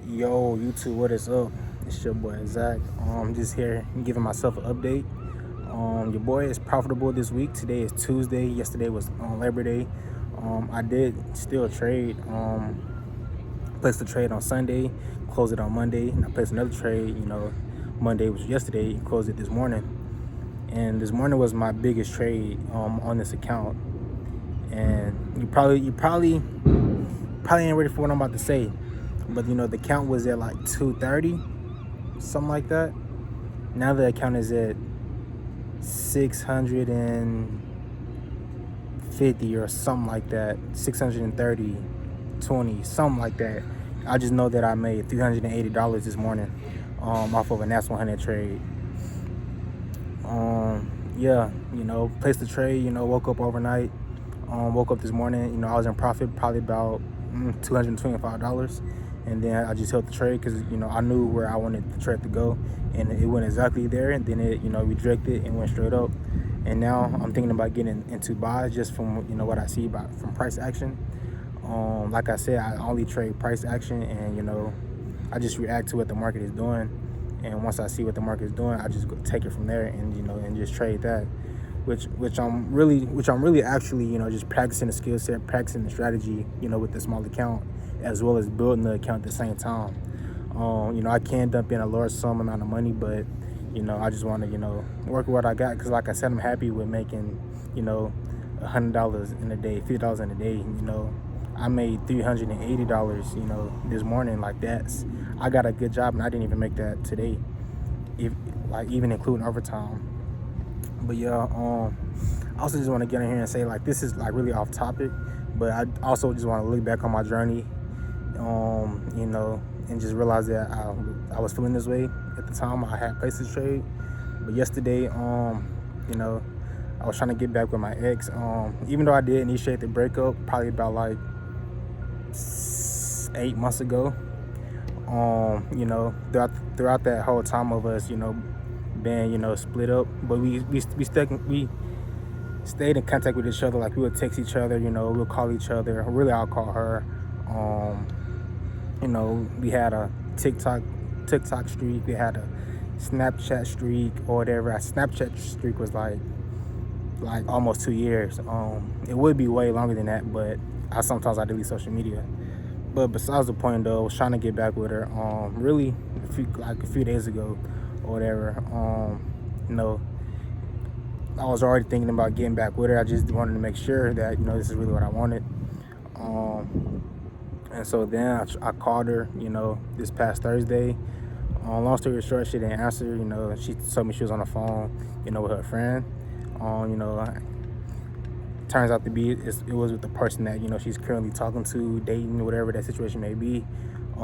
Yo, YouTube, what is up? It's your boy Zach. Just here giving myself an update. Your boy is profitable this week. Today is Tuesday. Yesterday was Labor Day. I did still trade. Placed a trade on Sunday, closed it on Monday, and I placed another trade. Monday was yesterday, closed it this morning. And this morning was my biggest trade on this account. And you probably ain't ready for what I'm about to say. But the account was at like 230, something like that. Now the account is at 650 or something like that. 630, 20, something like that. I just know that I made $380 this morning off of a NAS 100 trade. Placed the trade, woke up overnight. Woke up this morning, I was in profit probably about $225. And then I just held the trade because, I knew where I wanted the trade to go. And it went exactly there. And then it, redirected and went straight up. And now I'm thinking about getting into buys just from, what I see from price action. Like I said, I only trade price action and, I just react to what the market is doing. And once I see what the market is doing, I just go take it from there and, and just trade that. Which I'm really actually, just practicing the skill set, practicing the strategy, with the small account, as well as building the account at the same time. I can dump in a large sum amount of money, but, I just want to, work with what I got. Because like I said, I'm happy with making, $100 in a day, $50 in a day. I made $380, this morning. Like I got a good job, and I didn't even make that today, even including overtime. But yeah, I also just want to get in here and say, like, this is like really off topic, but I also just want to look back on my journey, and just realize that I was feeling this way at the time I had placed this trade. But yesterday, I was trying to get back with my ex. Even though I did initiate the breakup probably about like 8 months ago, throughout that whole time of us, being, split up, but we stayed in contact with each other. Like, we would text each other, we'll call each other. Really, I'll call her. We had a TikTok streak. We had a Snapchat streak or whatever. Our Snapchat streak was like almost 2 years. It would be way longer than that, but sometimes I delete social media. But besides the point, though, I was trying to get back with her. Really, a few days ago or whatever. I was already thinking about getting back with her. I just wanted to make sure that, this is really what I wanted. And so then I called her, this past Thursday. Long story short, she didn't answer. She told me she was on the phone, with her friend. Turns out to be it was with the person that, she's currently talking to, dating, whatever that situation may be.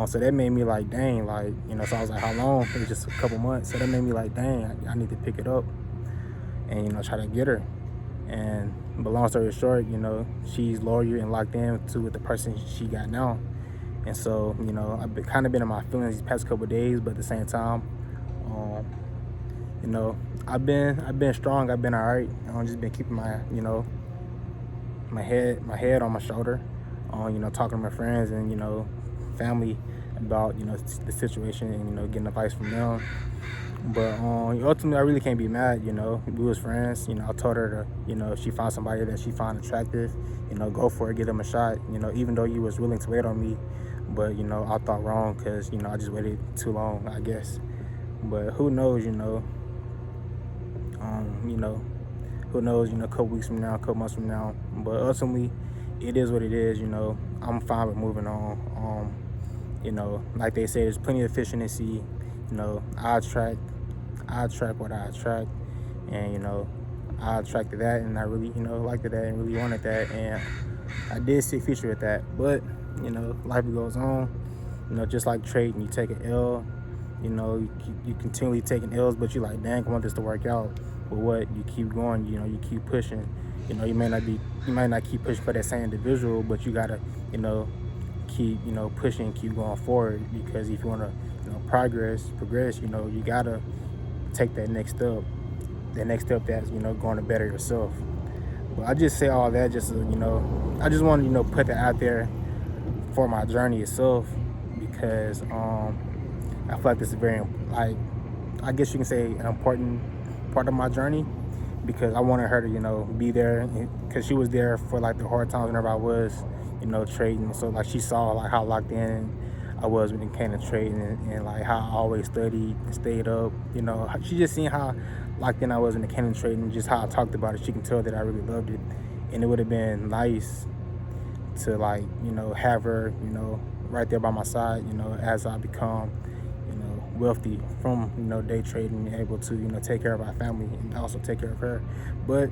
So that made me like, dang, like, so I was like, how long? It was just a couple months. So that made me like, dang, I need to pick it up and, try to get her. But long story short, she's loyal and locked in with the person she got now. And so, I've kind of been in my feelings these past couple of days, but at the same time, I've been strong. I've been all right. I've just been keeping my, my head on my shoulder, talking to my friends and, family about, the situation and, getting advice from them. But ultimately, I really can't be mad. We was friends. I told her to, if she found somebody that she found attractive, go for it, give them a shot. Even though you was willing to wait on me, but I thought wrong because I just waited too long, I guess. But who knows? Who knows? A couple weeks from now, a couple months from now. But ultimately, it is what it is. I'm fine with moving on. Like they say, there's plenty of fish in the sea. I attract what I attract, and I attracted that, and I really liked that and really wanted that, and I did see a future with that. But life goes on. Just like trading, you take an L. You continually taking L's, but you're like, dang, I want this to work out. But what? You keep going. You keep pushing. You might not keep pushing for that same individual, but you gotta keep pushing, keep going forward, because if you want to progress, you gotta take that next step that's going to better yourself. But I just say all that just to, I just want to put that out there for my journey itself, because I feel like this is very, like, I guess you can say, an important part of my journey, because I wanted her to, be there, because she was there for like the hard times whenever I was, trading. So like she saw like how locked in I was when it came to trading, and like how I always studied and stayed up. She just seen how locked in I was when it came to trading, just how I talked about it. She can tell that I really loved it, and it would have been nice to, like, have her, right there by my side, as I become, wealthy from, day trading, and able to, take care of our family and also take care of her. But,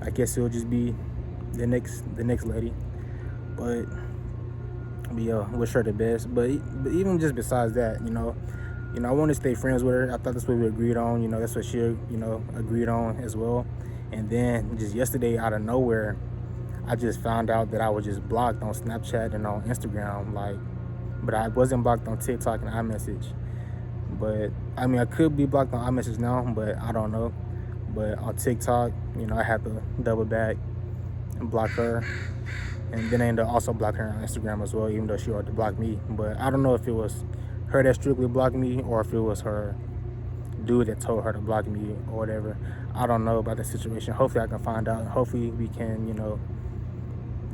I guess it'll just be the next lady. But yeah, wish her the best. But even just besides that, I want to stay friends with her. I thought that's what we agreed on. That's what she, agreed on as well. And then just yesterday, out of nowhere, I just found out that I was just blocked on Snapchat and on Instagram, but I wasn't blocked on TikTok and iMessage. But I mean, I could be blocked on iMessage now, but I don't know. But on TikTok, I had to double back and block her, and then I ended up also blocking her on Instagram as well, even though she already blocked me. But I don't know if it was her that strictly blocked me, or if it was her dude that told her to block me or whatever. I don't know about the situation. Hopefully I can find out. Hopefully we can,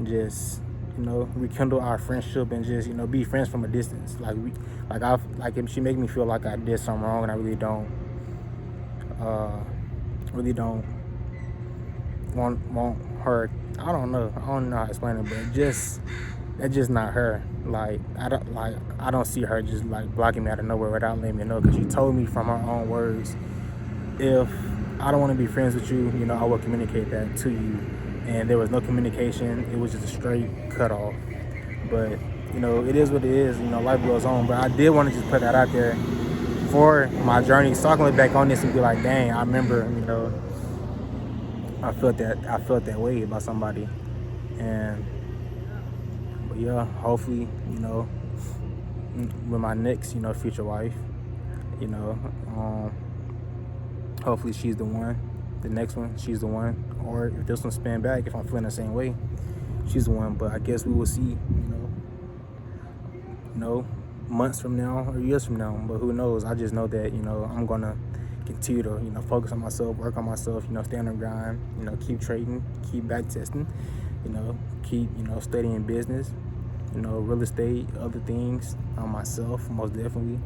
just, rekindle our friendship and just, be friends from a distance. If she make me feel like I did something wrong and I really don't want her. I don't know how to explain it, but that's just not her. I don't see her just like blocking me out of nowhere without letting me know, because she told me from her own words, if I don't want to be friends with you, I will communicate that to you. And there was no communication. It was just a straight cutoff. But, it is what it is. Life goes on. But I did want to just put that out there for my journey, so I can look back on this and be like, dang, I remember, I felt that way about somebody. But yeah, hopefully, with my next, future wife, hopefully she's the one. The next one, she's the one. Or if this one spin back, if I'm feeling the same way, she's the one. But I guess we will see, months from now or years from now. But who knows? I just know that, I'm gonna continue to, focus on myself, work on myself, stay on the grind, keep trading, keep back testing, keep, studying business, real estate, other things on myself, most definitely.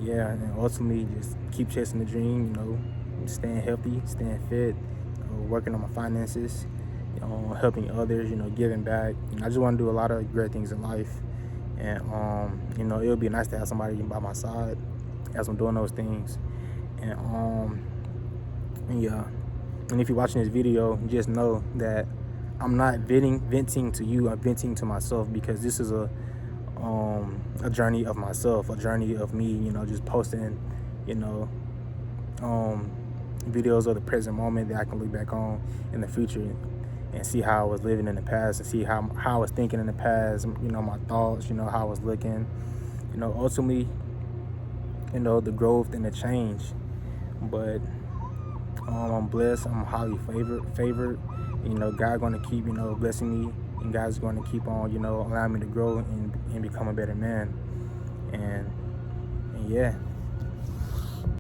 Yeah, and ultimately just keep chasing the dream, staying healthy, staying fit, working on my finances, helping others, giving back. I just want to do a lot of great things in life. And, it would be nice to have somebody by my side as I'm doing those things. And, yeah. And if you're watching this video, just know that I'm not venting to you, I'm venting to myself, because this is a journey of myself, a journey of me, just posting, videos of the present moment that I can look back on in the future and see how I was living in the past, and see how I was thinking in the past, my thoughts, how I was looking, ultimately, the growth and the change. But I'm blessed, I'm highly favored. God going to keep, blessing me, and God's going to keep on, allowing me to grow and become a better man. And yeah.